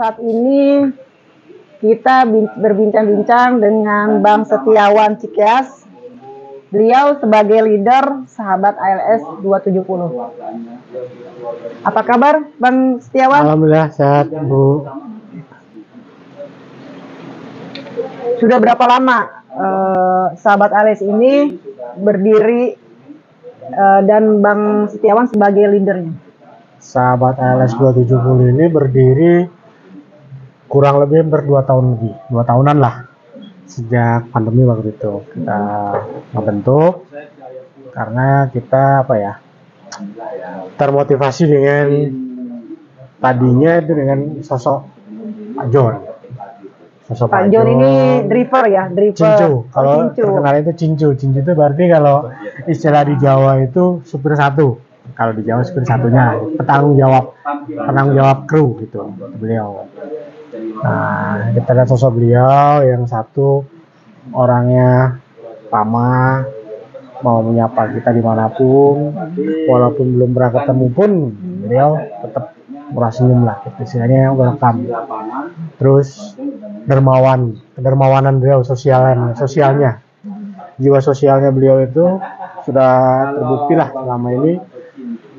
saat ini kita berbincang-bincang dengan Bang Setiawan Cikeas. Beliau sebagai leader sahabat ALS 270. Apa kabar Bang Setiawan? Alhamdulillah sehat Bu. Sudah berapa lama sahabat ALS ini berdiri dan Bang Setiawan sebagai leadernya? Sahabat ALS 270 ini berdiri kurang lebih hampir 2 tahun lebih, 2 tahunan lah. Sejak pandemi waktu itu kita membentuk karena kita termotivasi dengan tadinya itu dengan sosok Pak John. Sosok Pak John ini driver ya, Cincu. Kalau terkenal itu Cincu. Cincu itu berarti kalau istilah di Jawa itu supir satu. Kalau di Jawa supir satunya, penanggung jawab kru gitu beliau. Nah, kita lihat sosok beliau yang satu orangnya ramah, mau menyapa kita dimanapun, walaupun belum pernah ketemu pun beliau tetap murah senyum lah, istilahnya welcome. Terus kedermawanan beliau, sosialnya, jiwa sosialnya beliau itu sudah terbukti lah selama ini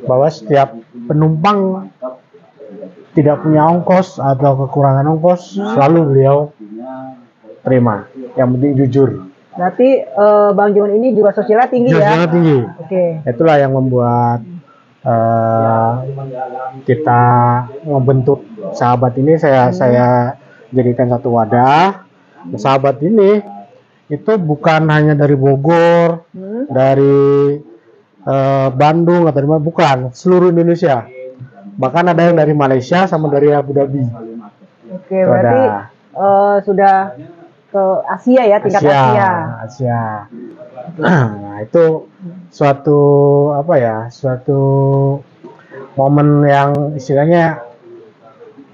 bahwa setiap penumpang tidak punya ongkos atau kekurangan ongkos selalu beliau terima. Yang penting jujur. Berarti Bang John ini juga sosialnya tinggi ya? Sosialnya tinggi. Oke. Itulah yang membuat kita membentuk sahabat ini. Saya jadikan satu wadah. Sahabat ini itu bukan hanya dari Bogor, dari Bandung atau dari mana, bukan, seluruh Indonesia. Bahkan ada yang dari Malaysia sama dari Abu Dhabi. Oke, berarti sudah ke Asia ya, tingkat Asia. Nah, itu suatu suatu momen yang istilahnya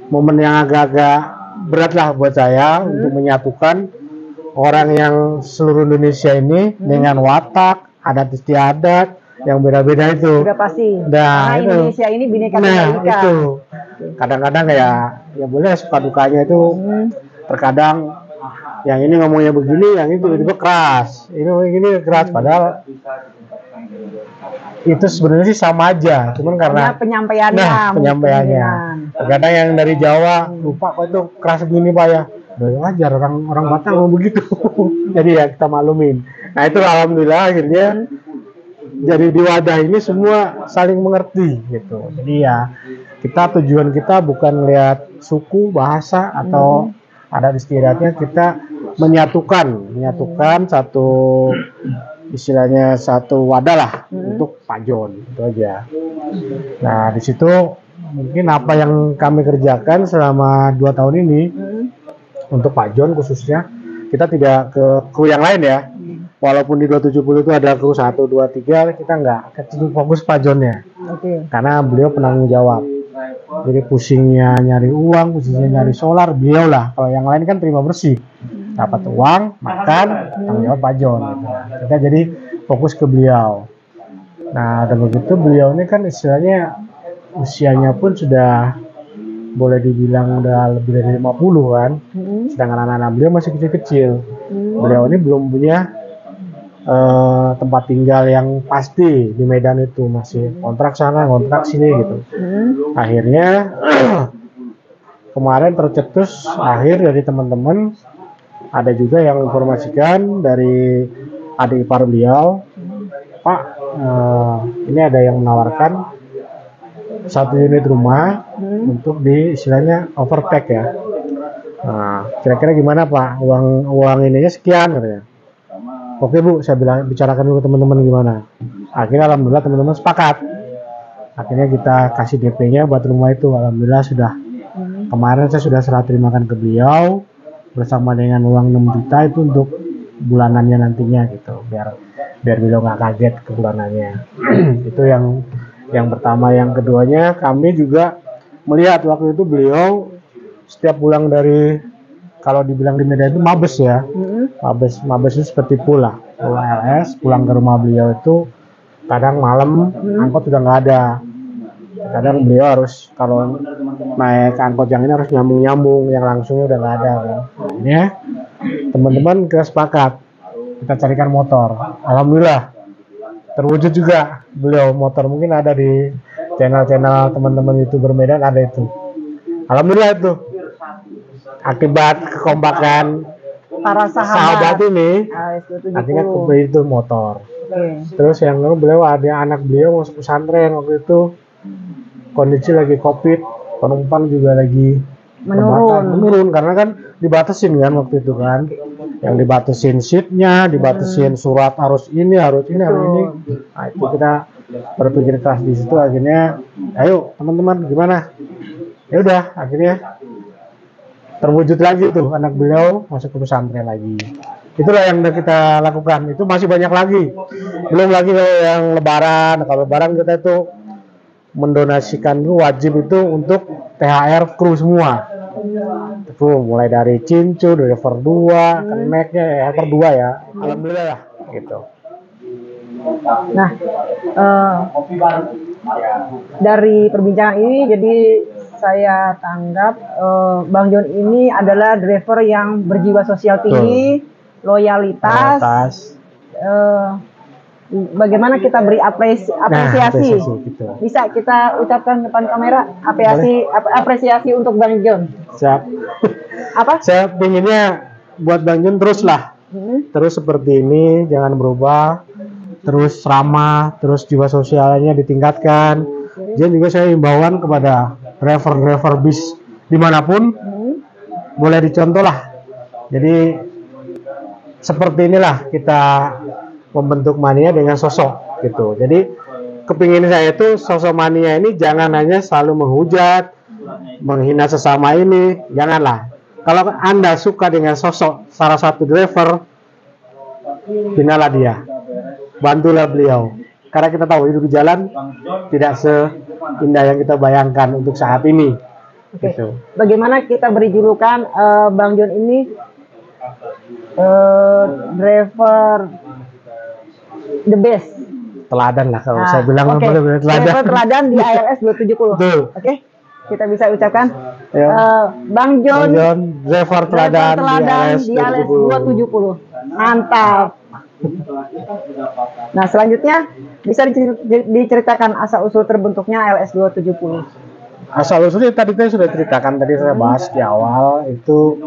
momen yang agak-agak berat lah buat saya untuk menyatukan orang yang seluruh Indonesia ini dengan watak, adat istiadat yang beda-beda itu. Sudah pasti. Nah, itu. Indonesia ini bineka tunggal ika. Itu. Kadang-kadang ya boleh suka dukanya itu. Terkadang yang ini ngomongnya begini, yang itu tiba-tiba keras. Ini begini keras, padahal itu sebenarnya sih sama aja, cuman karena penyampaiannya. Terkadang yang dari Jawa lupa kok itu keras begini Pak ya. Udah wajar, orang Batak ngomong begitu. Jadi ya kita maklumin. Nah itu alhamdulillah akhirnya jadi di wadah ini semua saling mengerti gitu. Jadi ya tujuan kita bukan lihat suku, bahasa atau adat istiadatnya, kita menyatukan satu istilahnya satu wadah lah untuk Pak John, itu aja. Nah di situ mungkin apa yang kami kerjakan selama 2 tahun ini untuk Pak John khususnya, kita tidak ke kru yang lain ya. Walaupun di 270 itu ada kru 1, 2, 3, kita nggak fokus Pak John-nya. Karena beliau penanggung jawab. Jadi pusingnya nyari uang, pusingnya nyari solar, beliau lah. Kalau yang lain kan terima bersih. Dapat uang, makan, tanggung jawab Pak John. Gitu. Kita jadi fokus ke beliau. Nah, dan begitu beliau ini kan istilahnya usianya pun sudah boleh dibilang udah lebih dari 50 kan. Sedangkan anak-anak beliau masih kecil-kecil. Beliau ini belum punya tempat tinggal yang pasti di Medan, itu masih kontrak sana kontrak sini gitu. Akhirnya kemarin tercetus akhir dari teman-teman, ada juga yang informasikan dari adik ipar beliau, Pak ini ada yang menawarkan 1 unit rumah untuk di istilahnya overtake ya. Nah, kira-kira gimana Pak, uang ininya sekian katanya. Oke Bu, saya bicarakan dulu ke teman-teman gimana. Akhirnya alhamdulillah teman-teman sepakat. Akhirnya kita kasih DP-nya buat rumah itu. Alhamdulillah sudah. Kemarin saya sudah serah terimakan ke beliau bersama dengan uang 6 juta itu untuk bulanannya nantinya gitu. Biar beliau nggak kaget ke bulanannya. Itu yang pertama. Yang keduanya, kami juga melihat waktu itu beliau setiap pulang dari, kalau dibilang di Medan itu mabes ya. Mabes itu seperti pulang LS, pulang ke rumah beliau itu kadang malam angkot sudah nggak ada. Kadang beliau harus kalau naik angkot yang ini harus nyambung-nyambung, yang langsungnya udah nggak ada kan. Ini ya, teman-teman kita sepakat, kita carikan motor. Alhamdulillah terwujud juga beliau motor, mungkin ada di channel-channel teman-teman YouTuber Medan ada itu. Alhamdulillah itu akibat kekompakan para sahabat ini akhirnya kebeli itu motor. Terus yang kedua beliau ada anak beliau masuk pesantren waktu itu, kondisi lagi COVID, penumpang juga lagi menurun karena kan dibatasin kan waktu itu kan, yang dibatasin seatnya, dibatasin surat harus ini. Nah itu kita berpikir keras di situ, akhirnya ayo teman-teman gimana, ya udah akhirnya terwujud lagi tuh anak beliau masuk ke pesantren lagi. Itulah yang udah kita lakukan. Itu masih banyak lagi, belum lagi kalau yang lebaran. Kalau lebaran kita itu mendonasikan itu wajib itu untuk THR kru semua. Itu mulai dari Cincu, driver 2, keneknya driver 2 ya. Alhamdulillah lah gitu. Nah, dari perbincangan ini jadi saya tanggap Bang John ini adalah driver yang berjiwa sosial tinggi, loyalitas. Bagaimana kita beri apresiasi gitu. Bisa kita ucapkan depan kamera apresiasi untuk Bang John. Siap. Apa? Saya pengennya buat Bang John teruslah, terus seperti ini, jangan berubah, terus ramah, terus jiwa sosialnya ditingkatkan. Dan juga saya himbauan kepada driver bis dimanapun, boleh dicontoh lah. Jadi seperti inilah kita membentuk mania dengan sosok gitu. Jadi kepingin saya itu sosok mania ini jangan hanya selalu menghujat, menghina sesama ini, janganlah. Kalau Anda suka dengan sosok salah satu driver, binalah dia, bantulah beliau. Karena kita tahu hidup di jalan tidak seindah yang kita bayangkan untuk saat ini. Gitu. Bagaimana kita beri julukan Bang John ini driver the best, teladan lah kalau saya bilang. Driver teladan di ALS 270. Oke, kita bisa ucapkan Bang John driver teladan di ALS 270. Mantap. Nah, selanjutnya bisa diceritakan asal usul terbentuknya ALS 270. Asal usulnya tadi saya sudah ceritakan, tadi saya bahas di awal itu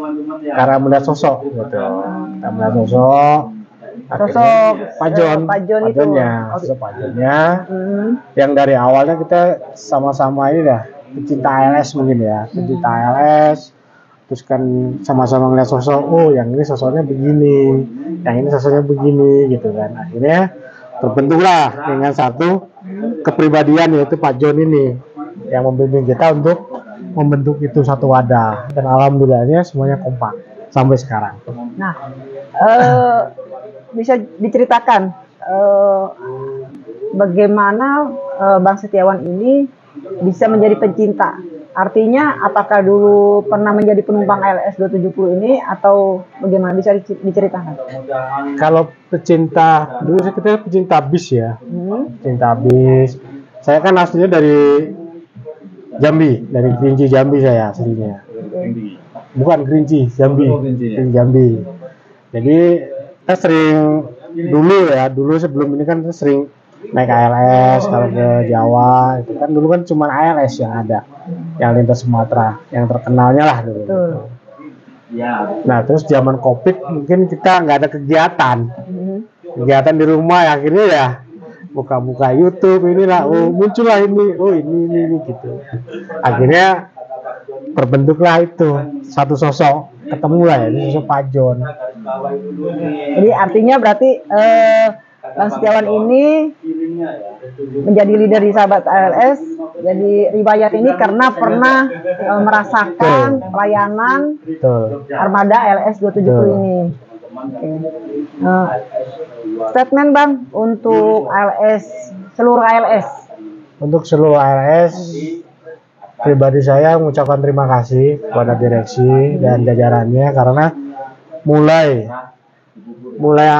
karena melihat sosok gitu. Kita melihat sosok Pajonnya yang dari awalnya kita sama-sama ini dah pecinta ALS mungkin ya, pecinta ALS, terus kan sama-sama ngeliat sosok, oh yang ini sosoknya begini, yang ini sosoknya begini gitu kan. Akhirnya terbentuklah dengan satu kepribadian, yaitu Pak John ini yang membimbing kita untuk membentuk itu satu wadah, dan alhamdulillahnya semuanya kompak sampai sekarang. Nah, bisa diceritakan bagaimana Bang Setiawan ini bisa menjadi pencinta? Artinya apakah dulu pernah menjadi penumpang ALS 270 ini atau bagaimana, bisa diceritakan? Kalau pecinta, dulu kita pecinta bis ya. Pecinta bis. Saya kan aslinya dari Jambi, dari Kerinci Jambi saya aslinya. Bukan Kerinci, Jambi. Jambi. Jadi kita sering dulu sebelum ini kan kita sering naik ALS kalau ke Jawa. Itu kan dulu kan cuma ALS yang ada, yang lintas Sumatera, yang terkenalnya lah dulu. Nah, terus zaman COVID mungkin kita nggak ada kegiatan di rumah, akhirnya ya buka-buka YouTube inilah, muncullah ini gitu. Akhirnya terbentuklah itu satu sosok, ketemulah ya, ini sosok Pak John. Jadi artinya berarti Bang Setiawan ini menjadi leader di sahabat ALS, jadi riwayat ini karena pernah merasakan pelayanan armada ALS 270 ini. Statement Bang untuk ALS, seluruh ALS. Untuk seluruh ALS, pribadi saya mengucapkan terima kasih kepada direksi dan jajarannya karena mulai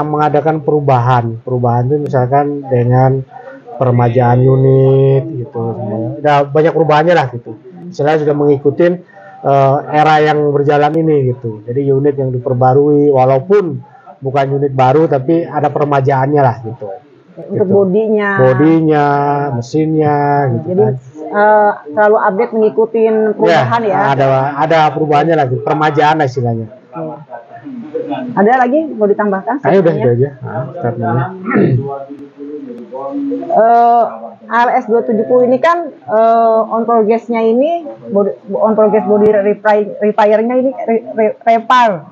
mengadakan perubahan itu misalkan dengan peremajaan unit gitu, udah banyak perubahannya lah gitu. Istilahnya sudah mengikuti era yang berjalan ini gitu. Jadi unit yang diperbarui walaupun bukan unit baru tapi ada peremajaannya lah gitu. Untuk gitu. bodinya, mesinnya gitu. Jadi kan. Selalu update mengikuti perubahan ya. Ada perubahannya lagi, peremajaan lah istilahnya. Ada lagi mau ditambahkan? Kayaknya udah itu aja. ALS 270 ini kan on progress-nya ini on progress body repair-nya ini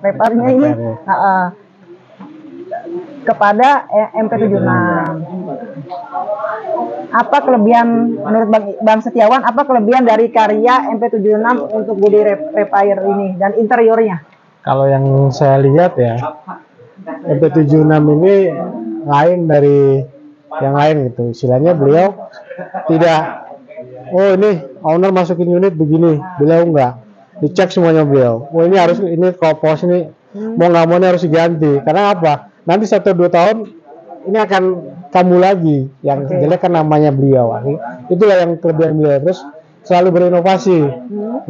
repair-nya ini kepada MP76. Apa kelebihan menurut Bang Setiawan, apa kelebihan dari karya MP76 untuk body repair ini dan interiornya? Kalau yang saya lihat ya, MP76 ini lain dari yang lain gitu. Istilahnya beliau tidak, oh ini owner masukin unit begini, beliau enggak. Dicek semuanya beliau. Oh ini harus, ini kopos ini mau nggak mau ini harus diganti. Karena apa? Nanti 1-2 tahun ini akan kambuh lagi. Yang jelek kan namanya beliau. Itulah yang kelebihan beliau. Terus selalu berinovasi,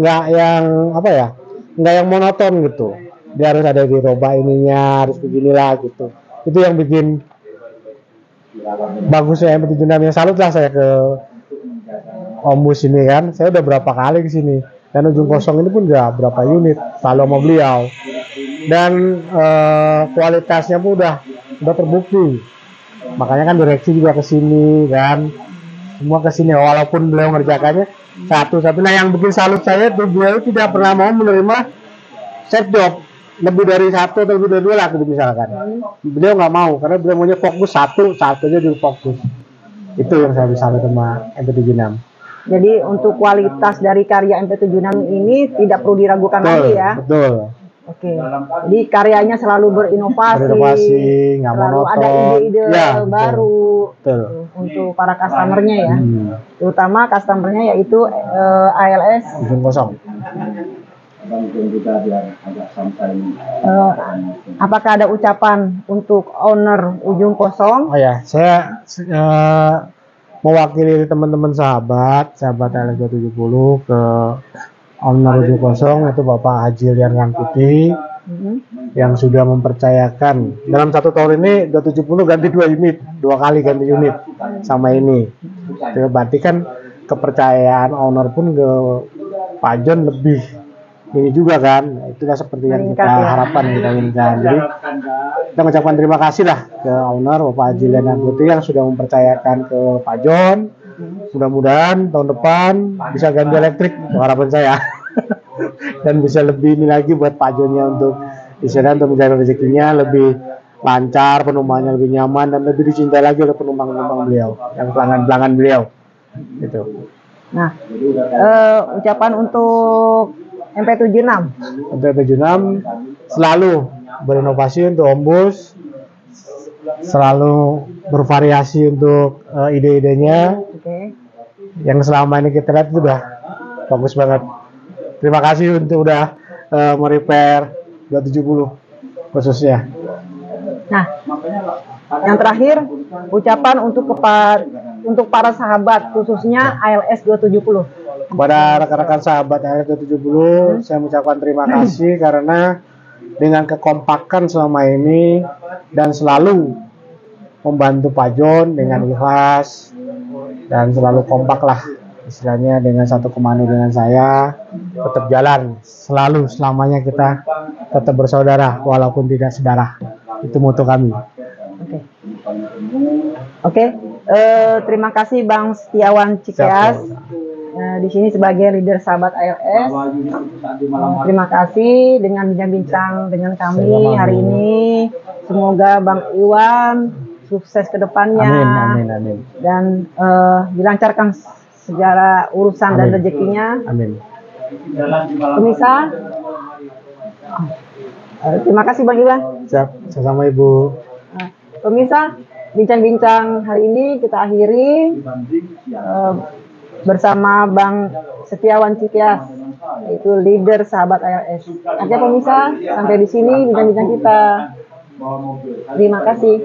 nggak yang apa ya, nggak yang monoton gitu. Dia harus ada dirubah ininya, harus beginilah gitu. Itu yang bikin bagusnya MP76. Yang salut lah saya ke Om Bus ini kan. Saya udah berapa kali ke sini. Dan ujung kosong ini pun udah berapa unit selalu sama beliau. Dan kualitasnya pun udah terbukti. Makanya kan direksi juga ke sini kan. Semua ke sini walaupun beliau ngerjakannya satu-satu. Nah yang bikin salut saya itu beliau tidak pernah mau menerima set job lebih dari satu atau lebih dari dua lah misalkan. Beliau nggak mau karena beliau maunya fokus satu aja di fokus. Itu yang saya bisa salut sama MP76. Jadi untuk kualitas dari karya MP76 ini tidak perlu diragukan lagi ya. Betul. Oke. Jadi karyanya selalu berinovasi, nggak selalu monoton. ada ide-ide baru betul. Untuk para customernya ya. Terutama customernya yaitu ALS ujung kosong. Apakah ada ucapan untuk owner ujung kosong? Oh ya, saya mewakili teman-teman sahabat ALS 270 ke owner ujung kosong itu Bapak Haji Lian Rangkuti yang sudah mempercayakan dalam 1 tahun ini 270 ganti 2 unit, 2 kali ganti unit sama ini. Itu berarti kan kepercayaan owner pun ke Pak John lebih ini juga kan, itulah seperti yang kita harapkan, yang kita inginkan. Jadi kita mengucapkan terima kasih lah ke owner Bapak Haji Lian Rangkuti yang sudah mempercayakan ke Pak John. Mudah-mudahan tahun depan bisa ganti elektrik, harapan saya. Dan bisa lebih ini lagi buat Pak Johnnya untuk istilahnya untuk mencari rezekinya lebih lancar, penumpangnya lebih nyaman dan lebih dicintai lagi oleh penumpang-penumpang beliau, yang pelanggan-pelanggan beliau. Gitu. Nah, ucapan untuk MP76. Untuk MP76 selalu berinovasi untuk Om Bus, selalu bervariasi untuk ide-idenya. Yang selama ini kita lihat itu udah bagus banget. Terima kasih untuk udah merepair 270 khususnya. Nah, yang terakhir ucapan untuk para sahabat khususnya ALS 270. Kepada rekan-rekan sahabat ALS 270, saya mengucapkan terima kasih karena dengan kekompakan selama ini dan selalu membantu Pak John dengan ikhlas dan selalu kompak lah istilahnya dengan satu komando dengan saya, tetap jalan selalu selamanya kita tetap bersaudara walaupun tidak sedarah. Itu moto kami. Oke. Terima kasih Bang Setiawan Cikeas di sini sebagai leader sahabat ALS. Terima kasih dengan bincang-bincang dengan kami hari ini. Semoga Bang Iwan sukses ke depannya. Amin. Dan dilancarkan segala urusan dan rezekinya. Amin. Pemirsa, terima kasih Bang Iwan. Siap, sama Ibu. Pemirsa, bincang-bincang hari ini kita akhiri bersama Bang Setiawan Cikeas, yaitu leader sahabat ALS. Oke pemirsa, sampai di sini bincang-bincang kita. Terima kasih.